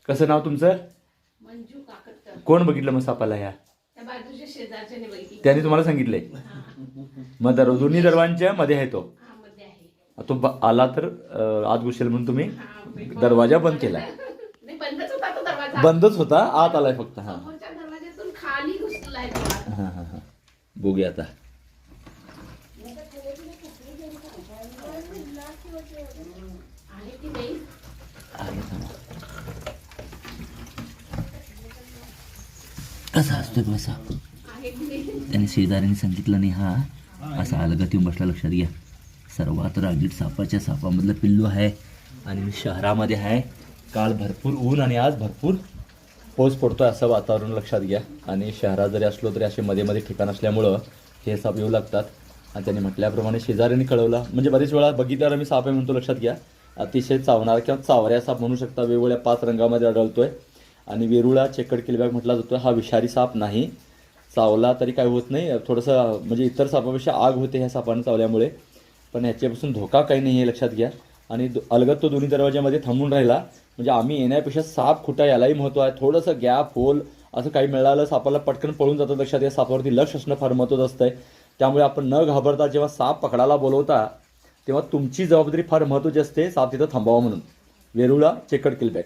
कसं नाव तुमचं? मंजू काकतकर. कोण बघितलं मग सापाला ह्या? त्या बाजूच्या शेजारच्याने बघितली. त्यांनी तुम्हाला सांगितलंय? मग दोन्ही दरवाजांच्या मध्ये आहे तो. हा, मध्ये आहे. तो आला तर आत घुसेल म्हणून तुम्ही हा, दरवाजा बंद केलाय? नाही, बंदच होता तो दरवाजा. बंदच होता, आत आलाय फक्त. हा समोरच्या दरवाजातून खाली घुसलाय तो आत. हा हा हा बघूया आता. आहे की नाही? कसा असतोय बघा साप? आहे की नाही? त्याने शेजाऱ्यांनी सांगितलं नाही हा असा अलगत येऊन बसला. लक्षात घ्या, सर्वात रागीट सापाच्या सापामधलं पिल्लू आहे आणि मी शहरामध्ये आहे. काल भरपूर ऊन आणि आज भरपूर पाऊस पडतोय असं वातावरण लक्षात घ्या. आणि शहरात जरी असलो तरी असे मध्ये मध्ये ठिकाण असल्यामुळं हे साप येऊ लागतात. आणि त्यांनी म्हटल्याप्रमाणे शेजाऱ्यांनी कळवलं, म्हणजे बरेच वेळा बघितल्यावर आम्ही साप आहे म्हणतो. लक्षात घ्या, अतिशय चावणारा किंवा चावऱ्या साप म्हणू शकता. वेगवेगळ्या 5 रंगामध्ये आढळतोय आणि वेरुळा चेकड किलबॅग म्हटला जातो. हा विषारी साप नाही, चावला तरी काय होत नाही. थोडंसं म्हणजे इतर सापापेक्षा आग होते ह्या सापानं चावल्यामुळे, पण ह्याच्यापासून धोका काही नाही आहे लक्षात घ्या. आणि अलगत तो दोन्ही दरवाज्यामध्ये थांबून राहिला म्हणजे आम्ही येण्यापेक्षा साप खुटा यालाही महत्त्व आहे. थोडंसं गॅप होल असं काही मिळालं सापाला पटकन पळून जातं. लक्षात घ्या, सापावरती लक्ष असणं फार महत्त्वाचं असतंय. त्यामुळे आपण न घाबरता जेव्हा साप पकडायला बोलवता तेव्हा तुमची जबाबदारी फार महत्त्वाची असते, साप तिथं थांबावा म्हणून. वेरुळा चेकड किलबॅग.